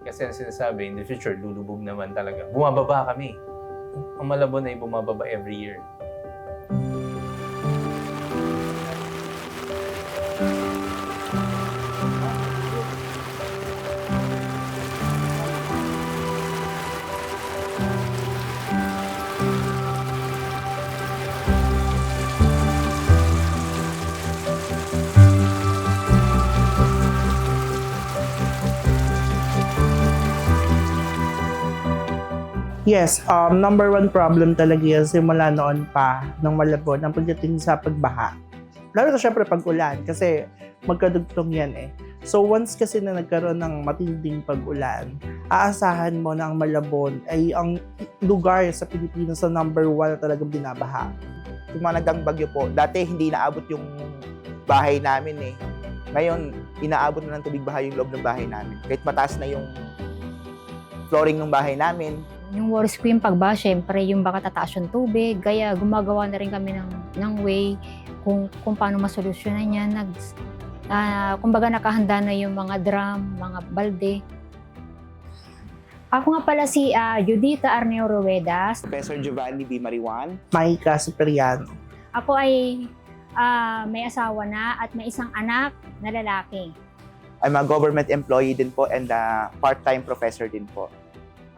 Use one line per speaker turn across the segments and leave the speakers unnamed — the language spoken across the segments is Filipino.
Kasi ang sinasabi, in the future, lulubog naman talaga. Bumababa kami. Ang Malabon ay bumababa every year.
Yes, number one problem talaga yan simula noon pa ng Malabon ang pagdating sa pagbaha. Lalo na syempre pag-ulan kasi magkadugtong yan eh. So once kasi na nagkaroon ng matinding pag-ulan, aasahan mo na ang Malabon ay ang lugar sa Pilipinas sa number one na talagang binabaha.
Tumanag bagyo po. Dati hindi inaabot yung bahay namin eh. Ngayon, inaabot na ng tubig baha yung loob ng bahay namin. Kahit mataas na yung flooring ng bahay namin.
Yung worries ko yung pagbaha, syempre yung baka tataas yung tubig, kaya gumagawa na rin kami ng way kung paano masolusyonan yan. Kumbaga nakahanda na yung mga drum, mga balde. Ako nga pala si Judita Arneo Ruedas.
Professor Giovanni B. Marijuan.
Maika Cipriano.
Ako ay may asawa na at may isang anak na lalaki.
I'm a government employee din po and part-time professor din po.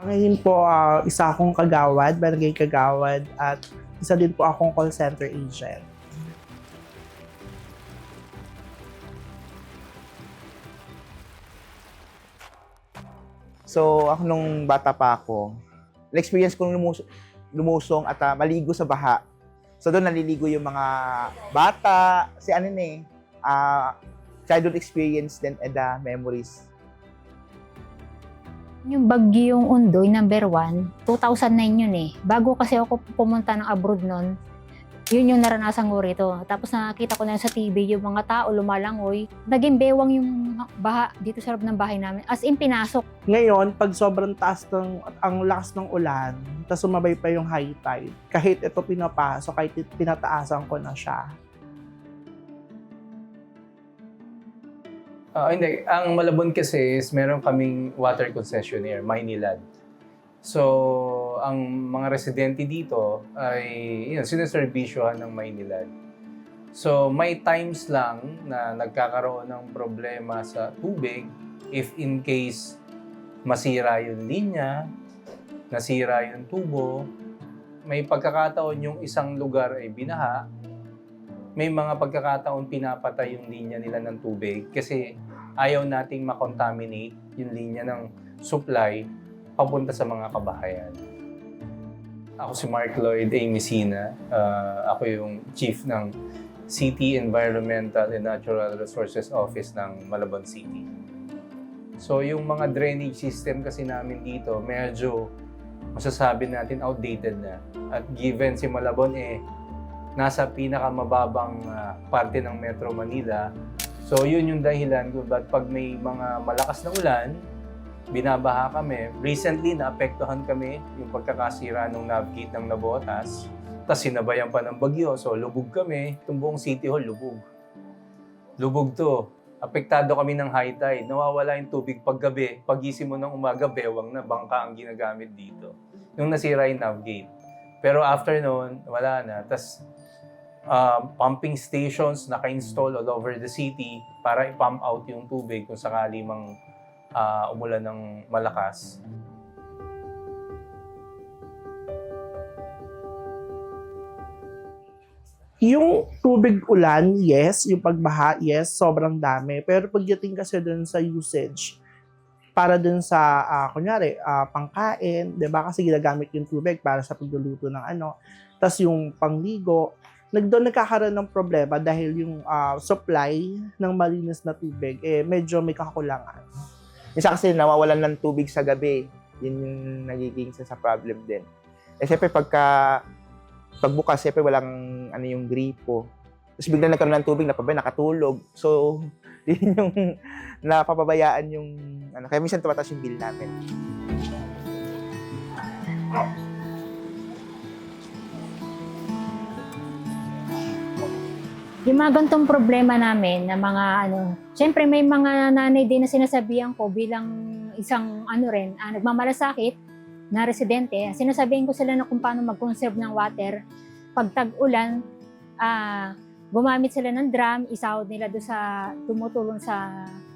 Ngayon po, isa akong kagawad, barangay kagawad, at isa din po akong call center agent.
So, ako nung bata pa ako, na-experience kong lumusong at maligo sa baha. So, doon naliligo yung mga bata, childhood experience din and memories.
Yung bagyong Undoy, number 1, 2009 yun eh. Bago kasi ako pumunta ng abroad nun, yun yung naranasan ko rito. Tapos nakita ko na sa TV yung mga tao lumalangoy. Naging bewang yung baha dito sa loob ng bahay namin. As in, pinasok.
Ngayon, pag sobrang taas ang lakas ng ulan, tapos sumabay pa yung high tide, kahit ito pinapasok, kahit pinataasan ko na siya.
Hindi. Ang Malabon kasi is meron kaming water concessionaire, Maynilad. So, ang mga residente dito ay sineservisyohan ng Maynilad. So, may times lang na nagkakaroon ng problema sa tubig if in case masira yung linya, nasira yung tubo, may pagkakataon yung isang lugar ay binaha, may mga pagkakataon pinapatay yung linya nila ng tubig kasi ayaw nating makontaminate yung linya ng supply papunta sa mga kabahayan. Ako si Mark Lloyd A. Messina. Ako yung chief ng City Environmental and Natural Resources Office ng Malabon City. So yung mga drainage system kasi namin dito, medyo masasabi natin outdated na. At given si Malabon nasa pinakamababang parte ng Metro Manila. So yun yung dahilan kung ba't pag may mga malakas na ulan, binabaha kami. Recently, naapektuhan kami yung pagkakasira ng navgate ng Navotas. Tapos sinabayan pa ng bagyo, so lubog kami. Itong buong City Hall, lubog. Lubog to. Apektado kami ng high tide. Nawawala yung tubig paggabi. Pagising mo ng umaga, bewang na, bangka ang ginagamit dito. Yung nasira yung navgate. Pero after noon, wala na. Tapos pumping stations naka-install all over the city para i-pump out yung tubig kung sakali mang umulan ng malakas.
Yung tubig ulan, yes. Yung pagbaha, yes. Sobrang dami. Pero pagdating kasi dun sa usage, para dun sa, kunyari, pangkain, di ba? Kasi ginagamit yung tubig para sa pagluluto ng tas yung pangligo, doon nagkakaroon ng problema dahil yung supply ng malinis na tubig, medyo may kakulangan.
Isa kasi nawawalan ng tubig sa gabi. Yun yung nagiging sa problem din. Siyempre pagbukas, siyempre walang yung gripo. Tapos bigla nagkaroon ng tubig, nakatulog. So, yun yung napapabayaan yung kaya minsan tumataas yung bill namin.
Yung mga ganitong problema namin na mga siyempre may mga nanay din na sinasabihan ko bilang isang nagmamalasakit na residente. Sinasabihin ko sila na kung paano mag-conserve ng water. Pag tag-ulan, gumamit sila ng drum, isahod nila tumutulong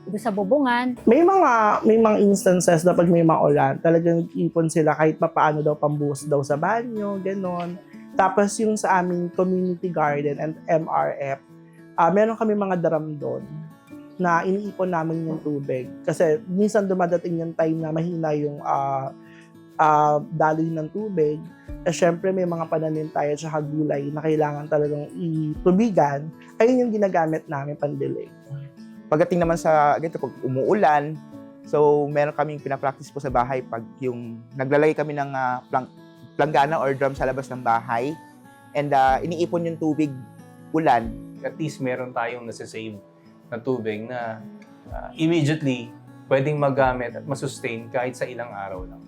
doon sa bubungan.
May mga instances na pag may maulan, talagang ipon sila kahit papaano daw pambuhos daw sa banyo, gano'n. Tapos yung sa aming community garden and MRF, meron kami mga drum doon na iniipon namin yung tubig. Kasi minsan dumadating yung time na mahina yung daloy ng tubig. Syempre may mga pananim tayo at gulay na kailangan talagang itubigan. Ayun yung ginagamit namin pandilig.
Pagdating naman sa ganito, pag umuulan, so meron kaming pinapractice po sa bahay pag yung naglalagay kami ng planggana or drum sa labas ng bahay and iniipon yung tubig ulan.
At least meron tayong nasasave na tubig na immediately pwedeng magamit at masustain kahit sa ilang araw lang.